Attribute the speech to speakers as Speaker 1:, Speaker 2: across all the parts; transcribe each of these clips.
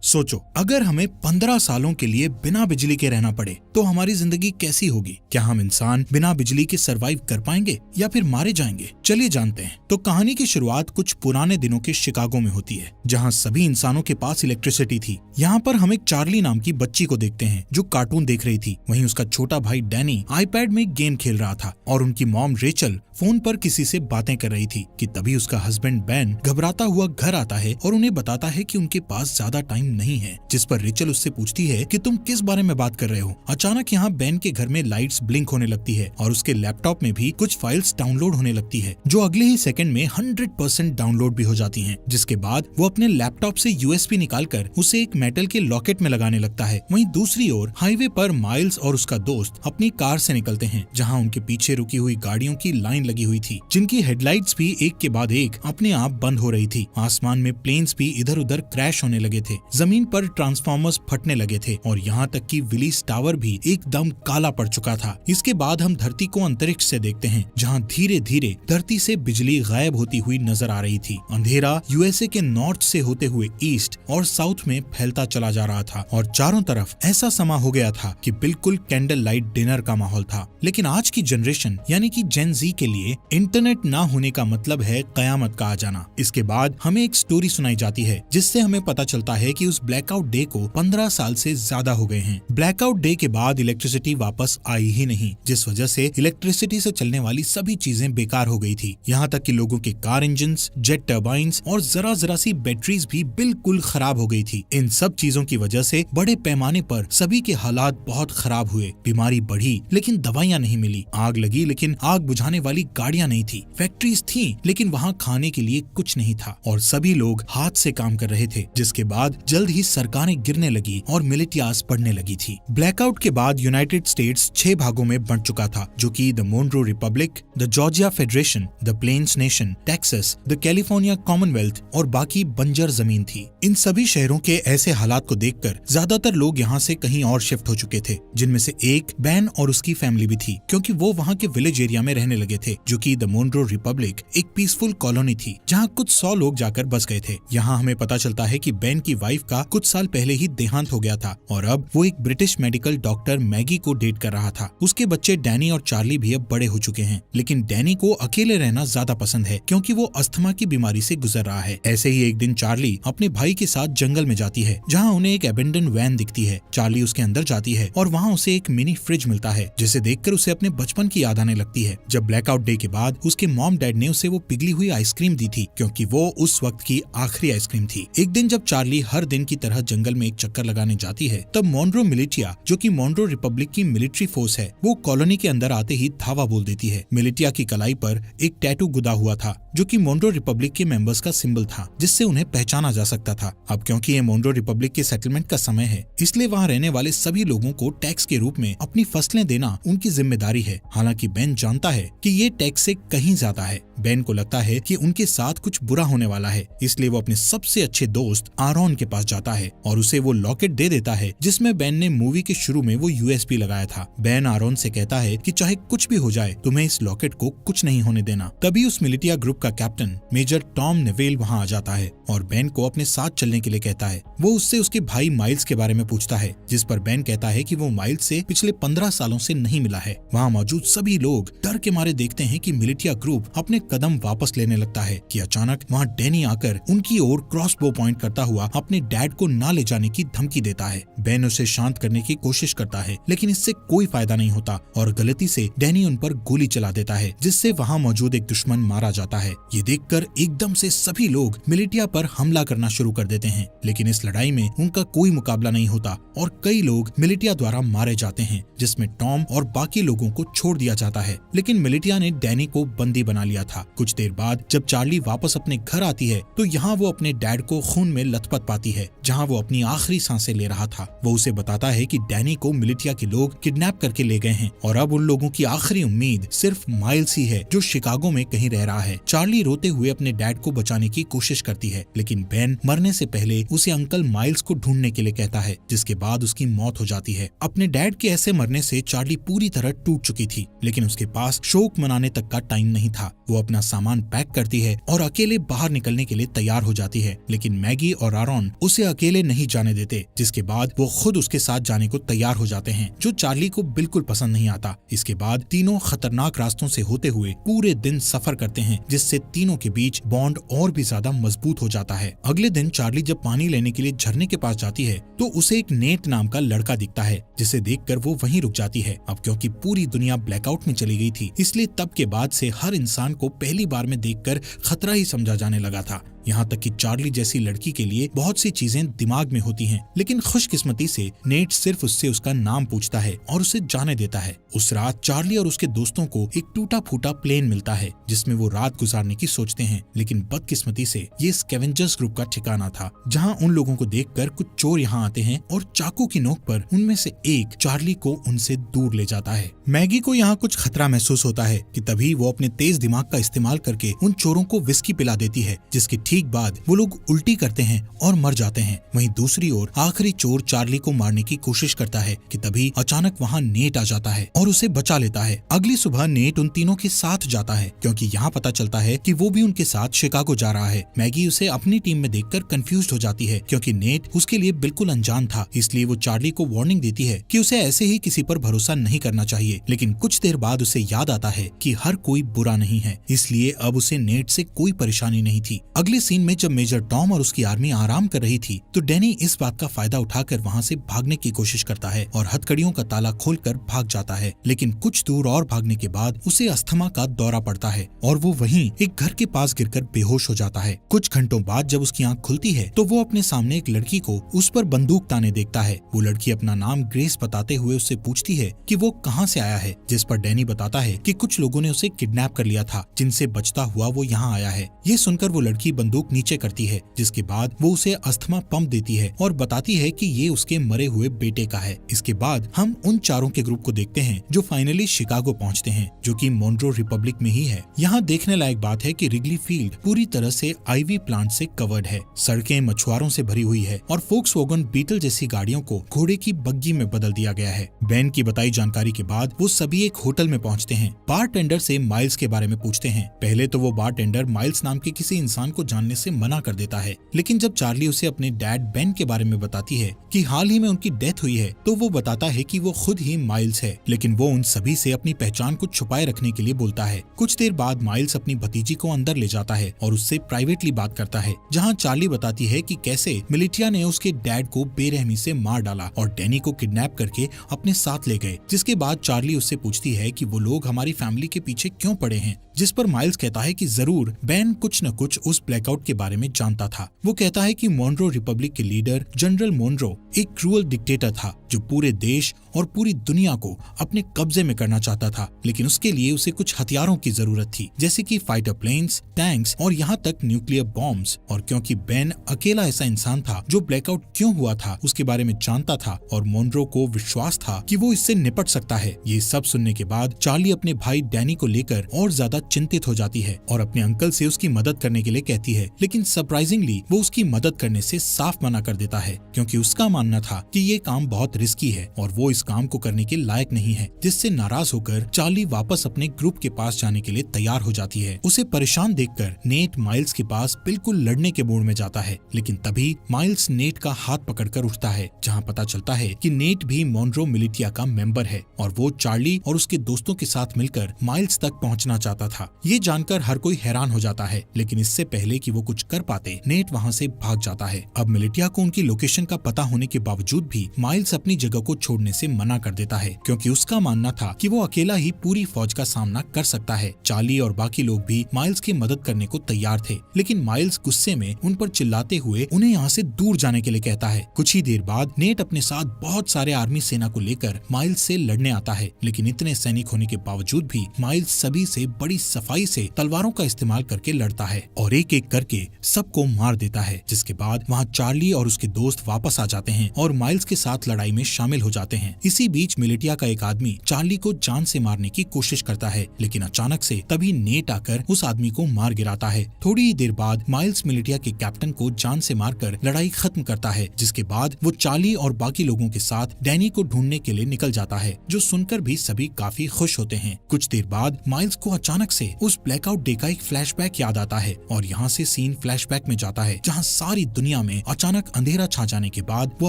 Speaker 1: सोचो, अगर हमें 15 सालों के लिए बिना बिजली के रहना पड़े तो हमारी जिंदगी कैसी होगी? क्या हम इंसान बिना बिजली के सरवाइव कर पाएंगे या फिर मारे जाएंगे? चलिए जानते हैं। तो कहानी की शुरुआत कुछ पुराने दिनों के शिकागो में होती है, जहाँ सभी इंसानों के पास इलेक्ट्रिसिटी थी। यहाँ पर हम एक चार्ली नाम की बच्ची को देखते हैं जो कार्टून देख रही थी। वहीं उसका छोटा भाई डैनी आईपैड में गेम खेल रहा था और उनकी मॉम रेचल फोन पर किसी से बातें कर रही थी कि तभी उसका हस्बैंड बेन घबराता हुआ घर आता है और उन्हें बताता है कि उनके पास ज्यादा टाइम नहीं है। जिस पर रेचल उससे पूछती है कि तुम किस बारे में बात कर रहे हो। अचानक यहाँ बेन के घर में लाइट्स ब्लिंक होने लगती है और उसके लैपटॉप में भी कुछ फाइल्स डाउनलोड होने लगती है, जो अगले ही सेकंड में 100% डाउनलोड भी हो जाती हैं। जिसके बाद वो अपने लैपटॉप से यूएसबी निकालकर उसे एक मेटल के लॉकेट में लगाने लगता है। वहीं दूसरी ओर हाईवे पर माइल्स और उसका दोस्त अपनी कार से निकलते हैं, जहाँ उनके पीछे रुकी हुई गाड़ियों की लाइन लगी हुई थी, जिनकी हेडलाइट्स भी एक के बाद एक अपने आप बंद हो रही थी। आसमान में प्लेन्स भी इधर उधर क्रैश होने लगे थे, जमीन पर ट्रांसफार्मर्स फटने लगे थे और यहाँ तक कि विलीस टावर भी एकदम काला पड़ चुका था। इसके बाद हम धरती को अंतरिक्ष से देखते हैं, जहाँ धीरे धीरे धरती से बिजली गायब होती हुई नजर आ रही थी। अंधेरा यूएसए के नॉर्थ से होते हुए ईस्ट और साउथ में फैलता चला जा रहा था और चारों तरफ ऐसा समा हो गया था कि बिल्कुल कैंडल लाइट डिनर का माहौल था। लेकिन आज की जनरेशन यानी कि जेन जी के लिए इंटरनेट ना होने का मतलब है कयामत का आ जाना। इसके बाद हमें एक स्टोरी सुनाई जाती है, जिससे हमें पता चलता है कि उस ब्लैकआउट डे को 15 साल से ज्यादा हो गए हैं। ब्लैकआउट डे के बाद इलेक्ट्रिसिटी वापस आई ही नहीं, जिस वजह से इलेक्ट्रिसिटी से चलने वाली सभी चीजें बेकार हो गई थी। यहाँ तक कि लोगों के कार इंजन्स, जेट टर्बाइन्स और जरा जरा सी बैटरीज भी बिल्कुल खराब हो गई थी। इन सब चीजों की वजह से बड़े पैमाने पर सभी के हालात बहुत खराब हुए। बीमारी बढ़ी लेकिन दवाइयाँ नहीं मिली, आग लगी लेकिन आग बुझाने वाली गाड़ियाँ नहीं थी, फैक्ट्रीज थी लेकिन वहाँ खाने के लिए कुछ नहीं था और सभी लोग हाथ से काम कर रहे थे। जिसके बाद जल्द ही सरकारें गिरने लगी और मिलिटियास बढ़ने लगी थी। ब्लैकआउट के बाद यूनाइटेड स्टेट्स 6 भागों में बंट चुका था, जो कि the Monroe Republic, the Georgia Federation, the Plains Nation, Texas, the California Commonwealth और बाकी बंजर जमीन थी। इन सभी शहरों के ऐसे हालात को देखकर ज्यादातर लोग यहाँ से कहीं और शिफ्ट हो चुके थे, जिनमें से एक बैन और उसकी फैमिली भी थी, क्योंकि वो वहाँ के विलेज एरिया में रहने लगे थे, जो कि द मोनरो रिपब्लिक एक पीसफुल कॉलोनी थी, जहाँ कुछ 100 लोग जाकर बस गए थे। यहाँ हमें पता चलता है कि बेन की वाइफ का कुछ साल पहले ही देहांत हो गया था और अब वो एक ब्रिटिश मेडिकल डॉक्टर मैगी को डेट कर रहा था। उसके बच्चे डैनी और चार्ली भी अब बड़े हो चुके हैं, लेकिन डैनी को अकेले रहना ज्यादा पसंद है, क्योंकि वो अस्थमा की बीमारी से गुजर रहा है। ऐसे ही एक दिन चार्ली अपने भाई के साथ जंगल में जाती है, जहाँ उन्हें एक एबेंडन वैन दिखती है। चार्ली उसके अंदर जाती है और वहाँ उसे एक मिनी फ्रिज मिलता है, जिसे देखकर उसे अपने बचपन की याद आने लगती है, जब ब्लैकआउट डे के बाद उसके मॉम डैड ने उसे वो पिघली हुई आइसक्रीम दी थी, क्योंकि वो उस वक्त की आखिरी आइसक्रीम थी। एक दिन जब चार्ली हर दिन की तरह जंगल में एक चक्कर लगाने जाती है, तब मोनरो मिलिटिया, जो कि मोनरो रिपब्लिक की मिलिट्री फोर्स है, वो कॉलोनी के अंदर आते ही धावा बोल देती है। मिलिटिया की कलाई पर एक टैटू गुदा हुआ था, जो कि मोनरो रिपब्लिक के मेंबर्स का सिंबल था, जिससे उन्हें पहचाना जा सकता था। अब क्योंकि ये मोनरो रिपब्लिक के सेटलमेंट का समय है, इसलिए वहाँ रहने वाले सभी लोगों को टैक्स के रूप में अपनी फसलें देना उनकी जिम्मेदारी है। हालांकि बेन जानता है कि ये टैक्स से कहीं ज्यादा है। बेन को लगता है कि उनके साथ कुछ बुरा होने वाला है, इसलिए वो अपने सबसे अच्छे दोस्त आरोन के पास जाता है और उसे वो लॉकेट दे देता है, जिसमें बेन ने मूवी के शुरू में वो यूएसबी लगाया था। बेन आरोन से कहता है कि चाहे कुछ भी हो जाए, तुम्हें इस लॉकेट को कुछ नहीं होने देना। तभी उस मिलिटिया ग्रुप का कैप्टन मेजर टॉम नेवेल वहाँ आ जाता है और बेन को अपने साथ चलने के लिए कहता है। वो उससे उसके भाई माइल्स के बारे में पूछता है, जिस पर बेन कहता है कि वो माइल्स से पिछले 15 सालों से नहीं मिला है। वहाँ मौजूद सभी लोग डर के मारे देखते हैं कि मिलिटिया ग्रुप अपने कदम वापस लेने लगता है कि अचानक वहाँ डैनी आकर उनकी ओर क्रॉसबो पॉइंट करता हुआ अपने डैड को ना ले जाने की धमकी देता है। बेन उसे शांत करने की कोशिश करता है, लेकिन इससे कोई फायदा नहीं होता और गलती से डैनी उन पर गोली चला देता है, जिससे वहाँ मौजूद एक दुश्मन मारा जाता है। ये देखकर एकदम से सभी लोग मिलिटिया पर हमला करना शुरू कर देते हैं, लेकिन इस लड़ाई में उनका कोई मुकाबला नहीं होता और कई लोग मिलिटिया द्वारा मारे जाते हैं, जिसमें टॉम और बाकी लोगों को छोड़ दिया जाता है। लेकिन मिलिटिया ने डैनी को बंदी बना लिया था। कुछ देर बाद जब चार्ली वापस अपने घर आती है, तो यहाँ वो अपने डैड को खून में लथपथ पाती है, जहाँ वो अपनी आखिरी सांसें ले रहा था। वो उसे बताता है कि डैनी को मिलिटिया के लोग किडनैप करके ले गए हैं और अब उन लोगों की आखिरी उम्मीद सिर्फ माइल्स ही है, जो शिकागो में कहीं रह रहा है। चार्ली रोते हुए अपने डैड को बचाने की कोशिश करती है, लेकिन बेन मरने से पहले उसे अंकल माइल्स को ढूंढने के लिए कहता है, जिसके बाद उसकी मौत हो जाती है। अपने डैड के ऐसे मरने से चार्ली पूरी तरह टूट चुकी थी, लेकिन उसके पास शोक मनाने तक का टाइम नहीं था। वो अपना सामान पैक करती है और अकेले बाहर निकलने के लिए तैयार हो जाती है, लेकिन मैगी और आरॉन उसे अकेले नहीं जाने देते, जिसके बाद वो खुद उसके साथ जाने को तैयार हो जाते हैं, जो चार्ली को बिल्कुल पसंद नहीं आता। इसके बाद तीनों खतरनाक रास्तों से होते हुए पूरे दिन सफर करते हैं, जिससे तीनों के बीच बॉन्ड और भी ज्यादा मजबूत हो जाता है। अगले दिन चार्ली जब पानी लेने के लिए झरने के पास जाती है तो उसे एक नेट नाम का लड़का दिखता है, जिसे देखकर वो वहीं रुक जाती है। अब क्योंकि पूरी दुनिया ब्लैकआउट में चली गई थी, इसलिए तब के बाद से हर इंसान को पहली बार में देखकर खतरा ही समझा जाने लगा था। यहाँ तक कि चार्ली जैसी लड़की के लिए बहुत सी चीजें दिमाग में होती हैं, लेकिन खुशकिस्मती से नेट सिर्फ उससे उसका नाम पूछता है और उसे जाने देता है। उस रात चार्ली और उसके दोस्तों को एक टूटा फूटा प्लेन मिलता है, जिसमें वो रात गुजारने की सोचते हैं, लेकिन बदकिस्मती से ये स्कैवेंजर्स ग्रुप का ठिकाना था, जहाँ उन लोगों को देखकर कुछ चोर यहाँ आते हैं और चाकू की नोक पर उनमें से एक चार्ली को उनसे दूर ले जाता है। मैगी को यहाँ कुछ खतरा महसूस होता है कि तभी वो अपने तेज दिमाग का इस्तेमाल करके उन चोरों को विस्की पिला देती है, जिसके ठीक बाद वो लोग उल्टी करते हैं और मर जाते हैं। वहीं दूसरी ओर आखिरी चोर चार्ली को मारने की कोशिश करता है कि तभी अचानक वहाँ नेट आ जाता है और उसे बचा लेता है। अगली सुबह नेट उन तीनों के साथ जाता है, क्योंकि यहाँ पता चलता है कि वो भी उनके साथ शिकागो जा रहा है। मैगी उसे अपनी टीम में देखकर कंफ्यूज हो जाती है, क्योंकि नेट उसके लिए बिल्कुल अनजान था, इसलिए वो चार्ली को वार्निंग देती है कि उसे ऐसे ही किसी पर भरोसा नहीं करना चाहिए। लेकिन कुछ देर बाद उसे याद आता है कि हर कोई बुरा नहीं है, इसलिए अब उसे नेट से कोई परेशानी नहीं थी। अगले सीन में जब मेजर टॉम और उसकी आर्मी आराम कर रही थी तो डैनी इस बात का फायदा उठाकर वहाँ से भागने की कोशिश करता है और हथकड़ियों का ताला खोलकर भाग जाता है। लेकिन कुछ दूर और भागने के बाद उसे अस्थमा का दौरा पड़ता है और वो वहीं एक घर के पास गिरकर बेहोश हो जाता है। कुछ घंटों बाद जब उसकी आंख खुलती है तो वो अपने सामने एक लड़की को उस पर बंदूक ताने देखता है। वो लड़की अपना नाम ग्रेस बताते हुए उससे पूछती है कि वो कहाँ से आया है, जिस पर डैनी बताता है कि कुछ लोगों ने उसे किडनैप कर लिया था, जिनसे बचता हुआ वो यहाँ आया है। ये सुनकर वो लड़की बंदूक नीचे करती है, जिसके बाद वो उसे अस्थमा पंप देती है और बताती है कि ये उसके मरे हुए बेटे का है। इसके बाद हम उन चारों के ग्रुप को देखते हैं जो फाइनली शिकागो पहुंचते हैं, जो कि मोन्ट्रो रिपब्लिक में ही है। यहाँ देखने लायक बात है कि रिगली फील्ड पूरी तरह से आईवी प्लांट से कवर्ड है, सड़कें मछुआरों से भरी हुई है और फोक्सवैगन बीटल जैसी गाड़ियों को घोड़े की बग्गी में बदल दिया गया है। बेन की बताई जानकारी के बाद वो सभी एक होटल में पहुंचते हैं। बारटेंडर से माइल्स के बारे में पूछते हैं। पहले तो वो बारटेंडर माइल्स नाम के किसी इंसान को जानने से मना कर देता है, लेकिन जब चार्ली उसे अपने डैड बेन के बारे में बताती है कि हाल ही में उनकी डेथ हुई है, तो वो बताता है कि वो खुद ही माइल्स है, लेकिन वो उन सभी से अपनी पहचान को छुपाए रखने के लिए बोलता है। कुछ देर बाद माइल्स अपनी भतीजी को अंदर ले जाता है और उससे प्राइवेटली बात करता है, जहाँ चार्ली बताती है कि कैसे मिलिटिया ने उसके डैड को बेरहमी से मार डाला और डैनी को किडनैप करके अपने साथ ले गए। जिसके बाद चार्ली उससे पूछती है कि वो लोग हमारी फैमिली के पीछे क्यों पड़े हैं, जिस पर माइल्स कहता है कि जरूर बेन कुछ न कुछ उस ब्लैकआउट के बारे में जानता था। वो कहता है कि मोन्ट्रो रिपब्लिक के लीडर जनरल मोन्ट्रो एक क्रूअल डिक्टेटर था, जो पूरे देश और पूरी दुनिया को अपने कब्जे में करना चाहता था, लेकिन उसके लिए उसे कुछ हथियारों की जरूरत थी, जैसे कि फाइटर प्लेन्स, टैंक्स और यहाँ तक न्यूक्लियर बॉम्ब्स। और क्योंकि बेन अकेला ऐसा इंसान था जो ब्लैकआउट क्यों हुआ था उसके बारे में जानता था और मोन्ट्रो को विश्वास था कि वो इससे निपट सकता है। ये सब सुनने के बाद चार्ली अपने भाई डैनी को लेकर और ज्यादा चिंतित हो जाती है और अपने अंकल से उसकी मदद करने के लिए कहती है, लेकिन सरप्राइजिंगली वो उसकी मदद करने से साफ मना कर देता है, क्योंकि उसका मानना था कि ये काम बहुत रिस्की है और वो इस काम को करने के लायक नहीं है। जिससे नाराज होकर चार्ली वापस अपने ग्रुप के पास जाने के लिए तैयार हो जाती है। उसे परेशान देखकर नेट माइल्स के पास बिल्कुल लड़ने के मूड में जाता है, लेकिन तभी माइल्स नेट का हाथ पकड़कर उठता है, जहाँ पता चलता है कि नेट भी मोन्ट्रो मिलिटिया का मेंबर है और वो चार्ली और उसके दोस्तों के साथ मिलकर माइल्स तक पहुँचना चाहता था। ये जानकर हर कोई हैरान हो जाता है, लेकिन इससे पहले कि वो कुछ कर पाते नेट वहाँ से भाग जाता है। अब मिलिटिया को उनकी लोकेशन का पता होने के बावजूद भी माइल्स अपनी जगह को छोड़ने से मना कर देता है, क्योंकि उसका मानना था कि वो अकेला ही पूरी फौज का सामना कर सकता है। चार्ली और बाकी लोग भी माइल्स की मदद करने को तैयार थे, लेकिन माइल्स गुस्से में उन पर चिल्लाते हुए उन्हें यहाँ से दूर जाने के लिए कहता है। कुछ ही देर बाद नेट अपने साथ बहुत सारे आर्मी सेना को लेकर माइल्स से लड़ने आता है, लेकिन इतने सैनिक होने के बावजूद भी माइल्स सभी से बड़ी सफाई से तलवारों का इस्तेमाल करके लड़ता है और एक एक करके सबको मार देता है। जिसके बाद वहाँ चार्ली और उसके दोस्त वापस आ जाते हैं और माइल्स के साथ लड़ाई में शामिल हो जाते हैं। इसी बीच मिलिटिया का एक आदमी चार्ली को जान से मारने की कोशिश करता है, लेकिन अचानक से तभी नेट आकर उस आदमी को मार गिराता है। थोड़ी ही देर बाद माइल्स मिलिटिया के कैप्टन को जान से मारकर लड़ाई खत्म करता है, जिसके बाद वो चार्ली और बाकी लोगों के साथ डैनी को ढूंढने के लिए निकल जाता है, जो सुनकर भी सभी काफी खुश होते हैं। कुछ देर बाद माइल्स को अचानक से उस ब्लैकआउट डे का एक फ्लैशबैक याद आता है और यहाँ से सीन फ्लैशबैक में जाता है, जहाँ सारी दुनिया में अचानक अंधेरा छा जाने के बाद वो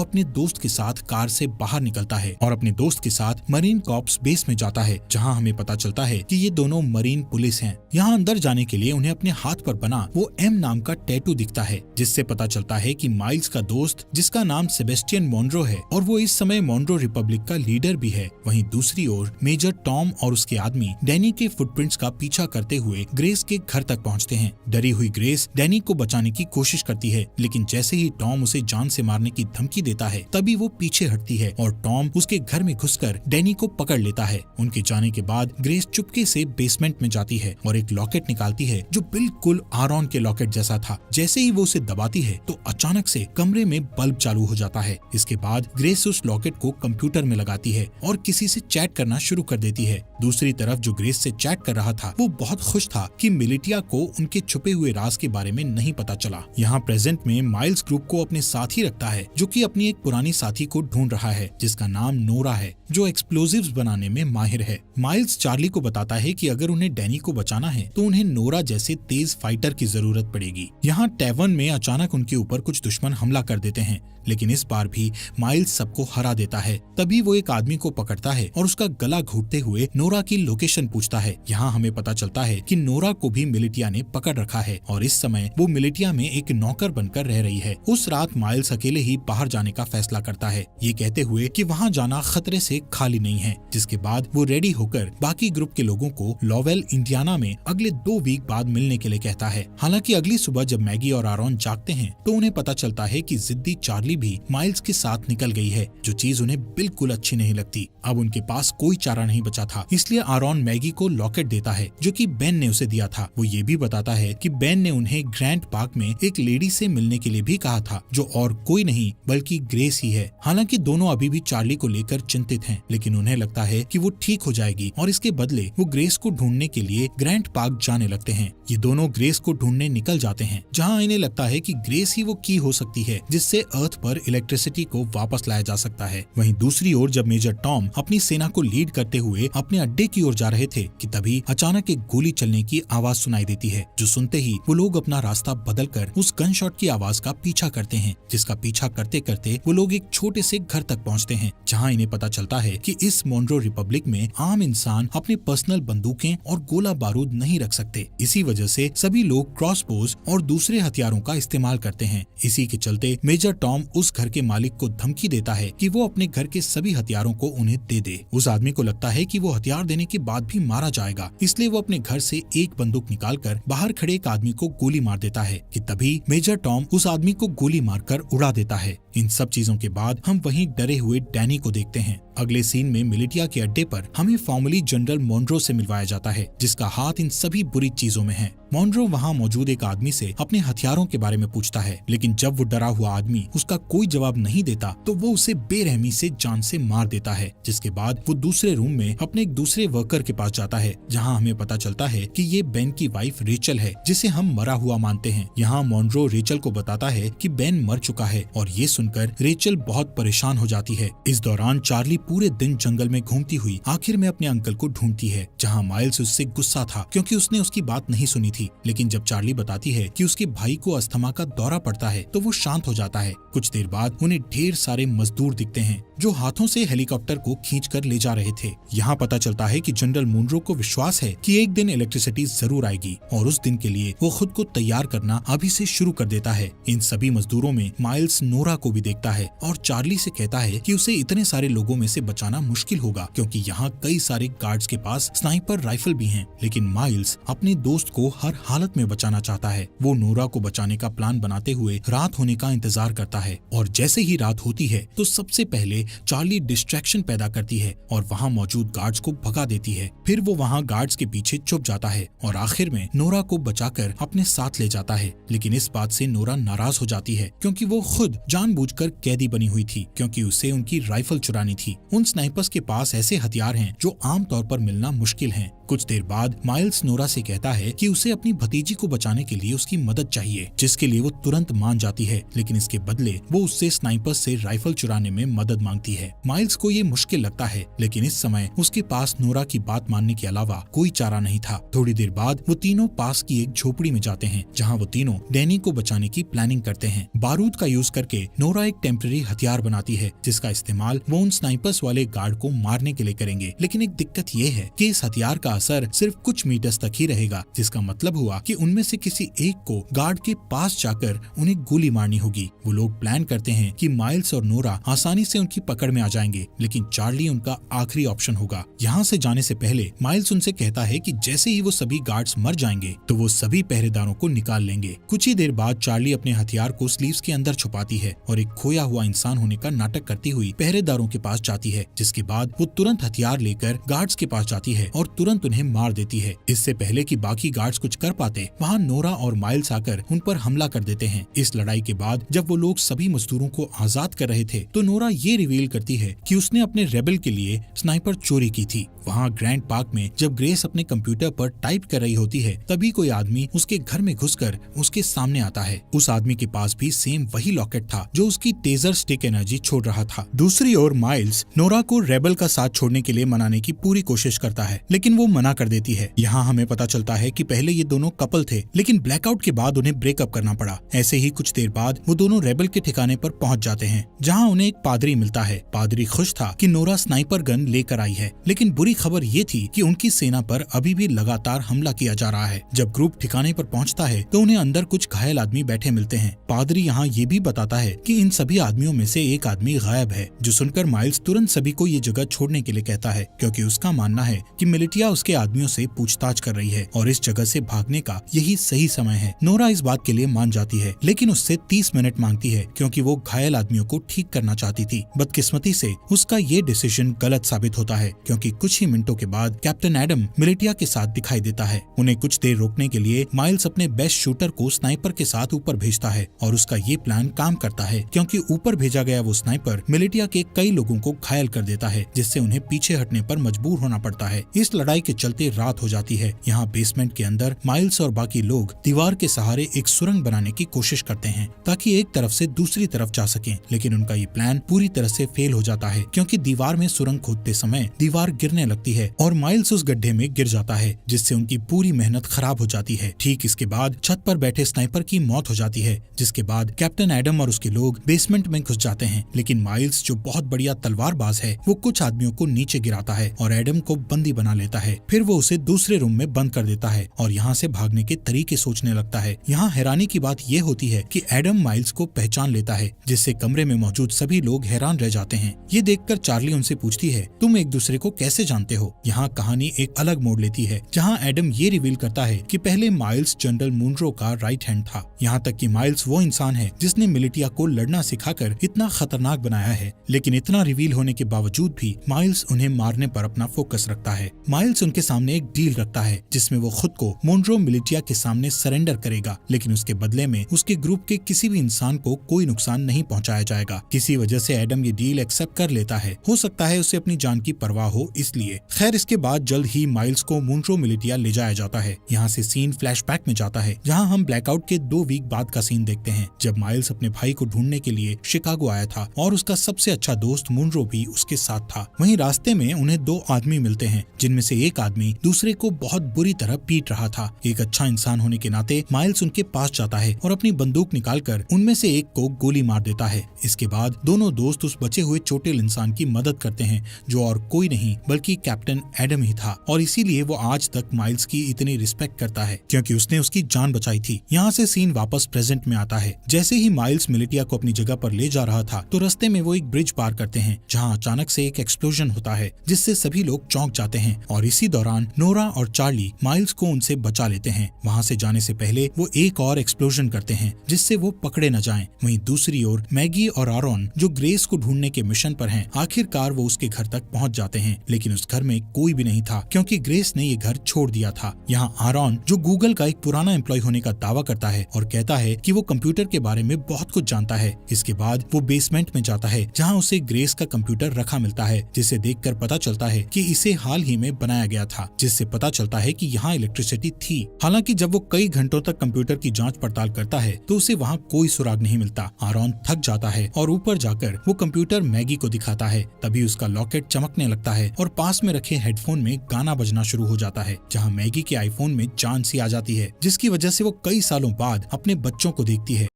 Speaker 1: अपने दोस्त के साथ कार से बाहर निकलता है और अपने दोस्त के साथ मरीन कॉर्प्स बेस में जाता है, जहाँ हमें पता चलता है कि ये दोनों मरीन पुलिस हैं। यहाँ अंदर जाने के लिए उन्हें अपने हाथ पर बना वो एम नाम का टैटू दिखता है, जिससे पता चलता है कि माइल्स का दोस्त, जिसका नाम सेबेस्टियन मोनरो है और वो इस समय मोनरो रिपब्लिक का लीडर भी है। वहीं दूसरी ओर मेजर टॉम और उसके आदमी डैनी के फुटप्रिंट्स का पीछा करते हुए ग्रेस के घर तक पहुँचते हैं। डरी हुई ग्रेस डैनी को बचाने की कोशिश करती है, लेकिन जैसे ही टॉम उसे जान से मारने की धमकी देता है तभी वो पीछे हटती है और टॉम उसके घर में घुसकर डैनी को पकड़ लेता है। उनके जाने के बाद ग्रेस चुपके से बेसमेंट में जाती है और एक लॉकेट निकालती है जो बिल्कुल आरॉन के लॉकेट जैसा था। जैसे ही वो उसे दबाती है तो अचानक से कमरे में बल्ब चालू हो जाता है। इसके बाद ग्रेस उस लॉकेट को कंप्यूटर में लगाती है और किसी से चैट करना शुरू कर देती है। दूसरी तरफ जो ग्रेस से चैट कर रहा था वो बहुत खुश था कि मिलिटिया को उनके छुपे हुए राज के बारे में नहीं पता चला। यहाँ प्रेजेंट में माइल्स ग्रुप को अपने साथ ही रखता है, जो कि अपनी एक पुरानी साथी को ढूंढ रहा है जिसका नाम नोरा है, जो एक्सप्लोजिव्स बनाने में माहिर है। माइल्स चार्ली को बताता है कि अगर उन्हें डैनी को बचाना है तो उन्हें नोरा जैसे तेज फाइटर की जरूरत पड़ेगी। यहाँ टैवर्न में अचानक उनके ऊपर कुछ दुश्मन हमला कर देते हैं, लेकिन इस बार भी माइल्स सबको हरा देता है। तभी वो एक आदमी को पकड़ता है और उसका गला घोटते हुए नोरा की लोकेशन पूछता है। यहाँ हमें पता चलता है कि नोरा को भी मिलिटिया ने पकड़ रखा है और इस समय वो मिलिटिया में एक नौकर बनकर रह रही है। उस रात माइल्स अकेले ही बाहर जाने का फैसला करता है, ये कहते हुए कि वहाँ जाना खतरे से खाली नहीं है। जिसके बाद वो रेडी होकर बाकी ग्रुप के लोगों को लॉवेल इंडियाना में अगले 2 वीक बाद मिलने के लिए कहता है। हालांकि अगली सुबह जब मैगी और आरॉन जागते हैं तो उन्हें पता चलता है कि जिद्दी चार्ली भी माइल्स के साथ निकल गई है, जो चीज उन्हें बिल्कुल अच्छी नहीं लगती। अब उनके पास कोई चारा नहीं बचा था, इसलिए आरॉन मैगी को लॉकेट देता है जो कि बेन ने उसे दिया था। वो ये भी बताता है कि बेन ने उन्हें ग्रैंड पार्क में एक लेडी से मिलने के लिए भी कहा था, जो और कोई नहीं बल्कि ग्रेस ही है। हालांकि दोनों अभी भी चार्ली को लेकर चिंतित हैं, लेकिन उन्हें लगता है कि वो ठीक हो जाएगी और इसके बदले वो ग्रेस को ढूंढने के लिए ग्रैंड पार्क जाने लगते हैं। ये दोनों ग्रेस को ढूंढने निकल जाते हैं, जहाँ इन्हें लगता है कि ग्रेस ही वो की हो सकती है जिससे अर्थ पर इलेक्ट्रिसिटी को वापस लाया जा सकता है। वहीं दूसरी ओर जब मेजर टॉम अपनी सेना को लीड करते हुए अपने अड्डे की ओर जा रहे थे कि तभी अचानक एक गोली चलने की आवाज सुनाई देती है, जो सुनते ही वो लोग अपना रास्ता बदलकर उस गन शॉट की आवाज का पीछा करते हैं, जिसका पीछा करते करते वो लोग एक छोटे से घर तक पहुंचते हैं, जहां इन्हें पता चलता है कि इस मोनरो रिपब्लिक में आम इंसान अपने पर्सनल बंदूकें और गोला बारूद नहीं रख सकते। इसी वजह से सभी लोग क्रॉसबोज और दूसरे हथियारों का इस्तेमाल करते हैं। इसी के चलते मेजर टॉम उस घर के मालिक को धमकी देता है कि वो अपने घर के सभी हथियारों को उन्हें दे दे। उस आदमी को लगता है कि वो हथियार देने के बाद भी मारा जाएगा, इसलिए वो अपने घर से एक बंदूक निकालकर बाहर खड़े एक आदमी को गोली मार देता है कि तभी मेजर टॉम उस आदमी को गोली मारकर उड़ा देता है। इन सब चीजों के बाद हम वहीं डरे हुए डैनी को देखते हैं। अगले सीन में मिलिटिया के अड्डे पर हमें फॉर्मली जनरल मोनरो से मिलवाया जाता है, जिसका हाथ इन सभी बुरी चीजों में है। मोनरो वहाँ मौजूद एक आदमी से अपने हथियारों के बारे में पूछता है, लेकिन जब वो डरा हुआ आदमी उसका कोई जवाब नहीं देता तो वो उसे बेरहमी से जान से मार देता है। जिसके बाद वो दूसरे रूम में अपने एक दूसरे वर्कर के पास जाता है, जहाँ हमें पता चलता है कि ये बेन की वाइफ रेचल है, जिसे हम मरा हुआ मानते हैं। यहाँ मोनरो रेचल को बताता है कि बेन मर चुका है और ये सुनकर रेचल बहुत परेशान हो जाती है। इस दौरान चार्ली पूरे दिन जंगल में घूमती हुई आखिर में अपने अंकल को ढूंढती है, जहाँ माइल्स उससे गुस्सा था क्योंकि उसने उसकी बात नहीं सुनी थी। लेकिन जब चार्ली बताती है कि उसके भाई को अस्थमा का दौरा पड़ता है तो वो शांत हो जाता है। कुछ देर बाद उन्हें ढेर सारे मजदूर दिखते हैं जो हाथों से हेलीकॉप्टर को खींचकर ले जा रहे थे। यहाँ पता चलता है कि जनरल मोनरो को विश्वास है कि एक दिन इलेक्ट्रिसिटी जरूर आएगी और उस दिन के लिए वो खुद को तैयार करना अभी से शुरू कर देता है। इन सभी मजदूरों में माइल्स नोरा को भी देखता है और चार्ली से कहता है कि उसे इतने सारे लोगों में से से बचाना मुश्किल होगा क्योंकि यहाँ कई सारे गार्ड्स के पास स्नाइपर राइफल भी हैं। लेकिन माइल्स अपने दोस्त को हर हालत में बचाना चाहता है। वो नोरा को बचाने का प्लान बनाते हुए रात होने का इंतजार करता है और जैसे ही रात होती है तो सबसे पहले चार्ली डिस्ट्रैक्शन पैदा करती है और वहाँ मौजूद गार्ड्स को भगा देती है। फिर वो वहाँ गार्ड्स के पीछे छुप जाता है और आखिर में नोरा को बचाकर अपने साथ ले जाता है। लेकिन इस बात से नोरा नाराज हो जाती है क्योंकि वो खुद जानबूझकर कैदी बनी हुई थी क्योंकि उसे उनकी राइफल चुरानी थी। उन स्नाइपर्स के पास ऐसे हथियार हैं जो आमतौर पर मिलना मुश्किल हैं। कुछ देर बाद माइल्स नोरा से कहता है कि उसे अपनी भतीजी को बचाने के लिए उसकी मदद चाहिए, जिसके लिए वो तुरंत मान जाती है। लेकिन इसके बदले वो उससे स्नाइपर्स से राइफल चुराने में मदद मांगती है। माइल्स को ये मुश्किल लगता है लेकिन इस समय उसके पास नोरा की बात मानने के अलावा कोई चारा नहीं था। थोड़ी देर बाद वो तीनों पास की एक झोपड़ी में जाते हैं जहाँ वो तीनों डैनी को बचाने की प्लानिंग करते हैं। बारूद का यूज करके नोरा एक टेम्परेरी हथियार बनाती है जिसका इस्तेमाल वो उन स्नाइपर्स वाले गार्ड को मारने के लिए करेंगे। लेकिन एक दिक्कत ये है कि इस हथियार का असर सिर्फ कुछ मीटर्स तक ही रहेगा, जिसका मतलब हुआ कि उनमें से किसी एक को गार्ड के पास जाकर उन्हें गोली मारनी होगी। वो लोग प्लान करते हैं कि माइल्स और नोरा आसानी से उनकी पकड़ में आ जाएंगे, लेकिन चार्ली उनका आखिरी ऑप्शन होगा। यहाँ से जाने से पहले माइल्स उनसे कहता है कि जैसे ही वो सभी गार्ड्स मर जाएंगे तो वो सभी पहरेदारों को निकाल लेंगे। कुछ ही देर बाद चार्ली अपने हथियार को स्लीव्स के अंदर छुपाती है और एक खोया हुआ इंसान होने का नाटक करती हुई पहरेदारों के पास जाती है, जिसके बाद वो तुरंत हथियार लेकर गार्ड्स के पास जाती है और तुरंत उन्हें मार देती है। इससे पहले कि बाकी गार्ड्स कुछ कर पाते, वहाँ नोरा और माइल्स आकर उन पर हमला कर देते हैं। इस लड़ाई के बाद जब वो लोग सभी मजदूरों को आजाद कर रहे थे तो नोरा ये रिवील करती है कि उसने अपने रेबल के लिए स्नाइपर चोरी की थी। वहाँ ग्रैंड पार्क में जब ग्रेस अपने कंप्यूटर पर टाइप कर रही होती है तभी कोई आदमी उसके घर में घुसकर उसके सामने आता है। उस आदमी के पास भी सेम वही लॉकेट था जो उसकी टेजर स्टिक एनर्जी छोड़ रहा था। दूसरी ओर माइल्स नोरा को रेबल का साथ छोड़ने के लिए मनाने की पूरी कोशिश करता है लेकिन वो मना कर देती है। यहाँ हमें पता चलता है कि पहले ये दोनों कपल थे लेकिन ब्लैकआउट के बाद उन्हें ब्रेकअप करना पड़ा। ऐसे ही कुछ देर बाद वो दोनों रेबल के ठिकाने पर पहुंच जाते हैं जहाँ उन्हें एक पादरी मिलता है। पादरी खुश था कि नोरा स्नाइपर गन लेकर आई है, लेकिन बुरी खबर ये थी कि उनकी सेना पर अभी भी लगातार हमला किया जा रहा है। जब ग्रुप ठिकाने पर पहुंचता है तो उन्हें अंदर कुछ घायल आदमी बैठे मिलते हैं। पादरी यहाँ ये भी बताता है कि इन सभी आदमियों में से एक आदमी गायब है, जो सुनकर माइल्स तुरंत सभी को ये जगह छोड़ने के लिए कहता है क्योंकि उसका मानना है कि मिलिटिया उसके आदमियों से पूछताछ कर रही है और इस जगह से भागने का यही सही समय है। नोरा इस बात के लिए मान जाती है लेकिन उससे 30 मिनट मांगती है क्योंकि वो घायल आदमियों को ठीक करना चाहती थी। बदकिस्मती से उसका ये डिसीजन गलत साबित होता है क्योंकि कुछ ही मिनटों के बाद कैप्टन एडम मिलिटिया के साथ दिखाई देता है। उन्हें कुछ देर रोकने के लिए माइल्स अपने बेस्ट शूटर को स्नाइपर के साथ ऊपर भेजता है और उसका ये प्लान काम करता है क्योंकि ऊपर भेजा गया वो स्नाइपर मिलिटिया के कई लोगों को घायल कर देता है, जिससे उन्हें पीछे हटने पर मजबूर होना पड़ता है। इस लड़ाई के चलते रात हो जाती है। यहाँ बेसमेंट के अंदर माइल्स और बाकी लोग दीवार के सहारे एक सुरंग बनाने की कोशिश करते हैं ताकि एक तरफ से दूसरी तरफ जा सकें, लेकिन उनका ये प्लान पूरी तरह से फेल हो जाता है क्योंकि दीवार में सुरंग खोदते समय दीवार गिरने लगती है और माइल्स उस गड्ढे में गिर जाता है, जिससे उनकी पूरी मेहनत खराब हो जाती है। ठीक इसके बाद छत पर बैठे स्नाइपर की मौत हो जाती है, जिसके बाद कैप्टन एडम और उसके लोग बेसमेंट में घुस जाते हैं। लेकिन माइल्स जो बहुत बढ़िया तलवारबाज है वो कुछ आदमियों को नीचे गिराता है और एडम को बंदी बना लेता है। फिर वो उसे दूसरे रूम में बंद कर देता है और यहाँ से भागने के तरीके सोचने लगता है। यहाँ हैरानी की बात ये होती है कि एडम माइल्स को पहचान लेता है, जिससे कमरे में मौजूद सभी लोग हैरान रह जाते हैं। ये देखकर चार्ली उनसे पूछती है, तुम एक दूसरे को कैसे जानते हो? यहाँ कहानी एक अलग मोड़ लेती है जहाँ एडम ये रिवील करता है कि पहले माइल्स जनरल मुनरो का राइट हैंड था। यहाँ तक कि माइल्स वो इंसान है जिसने मिलिटिया को लड़ना सिखाकर इतना खतरनाक बनाया है। लेकिन इतना रिवील होने के बावजूद भी माइल्स उन्हें मारने पर अपना फोकस रखता है। माइल्स उनके सामने एक डील रखता है जिसमें वो खुद को मुनरो मिलिटिया के सामने सरेंडर करेगा, लेकिन उसके बदले में उसके ग्रुप के किसी भी इंसान को कोई नुकसान नहीं पहुंचाया जाएगा। किसी वजह से एडम ये डील एक्सेप्ट कर लेता है। हो सकता है उसे अपनी जान की परवाह हो इसलिए। खैर, इसके बाद जल्द ही माइल्स को मुनरो मिलिटिया ले जाया जाता है। यहाँ से सीन फ्लैशबैक में जाता है जहाँ हम ब्लैकआउट के 2 वीक बाद का सीन देखते हैं जब माइल्स अपने भाई को ढूंढने के लिए शिकागो आया था और उसका सबसे अच्छा दोस्त मुनरो भी उसके साथ था। वहीं रास्ते में उन्हें 2 आदमी मिलते हैं जिनमें से एक एक आदमी दूसरे को बहुत बुरी तरह पीट रहा था। एक अच्छा इंसान होने के नाते माइल्स उनके पास जाता है और अपनी बंदूक निकालकर उनमें से एक को गोली मार देता है। इसके बाद दोनों दोस्त उस बचे हुए चोटिल इंसान की मदद करते हैं, जो और कोई नहीं बल्कि कैप्टन एडम ही था, और इसीलिए वो आज तक माइल्स की इतनी रिस्पेक्ट करता है क्योंकि उसने उसकी जान बचाई थी। यहाँ से सीन वापस प्रेजेंट में आता है। जैसे ही माइल्स मिलिटिया को अपनी जगह पर ले जा रहा था तो रास्ते में वो एक ब्रिज पार करते हैं, जहाँ अचानक से एक एक्सप्लोजन होता है जिससे सभी लोग चौंक जाते हैं, और इसी दौरान नोरा और चार्ली माइल्स को उनसे बचा लेते हैं। वहाँ से जाने से पहले वो एक और एक्सप्लोजन करते हैं जिससे वो पकड़े न जाएं। वहीं दूसरी ओर मैगी और आरॉन जो ग्रेस को ढूंढने के मिशन पर हैं, आखिरकार वो उसके घर तक पहुँच जाते हैं, लेकिन उस घर में कोई भी नहीं था क्योंकि ग्रेस ने ये घर छोड़ दिया था। यहाँ आरॉन जो गूगल का एक पुराना एम्प्लॉय होने का दावा करता है और कहता है कि वो कंप्यूटर के बारे में बहुत कुछ जानता है। इसके बाद वो बेसमेंट में जाता है जहाँ उसे ग्रेस का कंप्यूटर रखा मिलता है, जिसे देखकर पता चलता है कि इसे हाल ही में बनाया गया था, जिससे पता चलता है कि यहाँ इलेक्ट्रिसिटी थी। हालांकि जब वो कई घंटों तक कंप्यूटर की जांच पड़ताल करता है तो उसे वहाँ कोई सुराग नहीं मिलता। आरॉन थक जाता है और ऊपर जाकर वो कंप्यूटर मैगी को दिखाता है। तभी उसका लॉकेट चमकने लगता है और पास में रखे हेडफोन में गाना बजना शुरू हो जाता है, जहाँ मैगी के आईफोन में जान सी आ जाती है, जिसकी वजह से वो कई सालों बाद अपने बच्चों को देखती है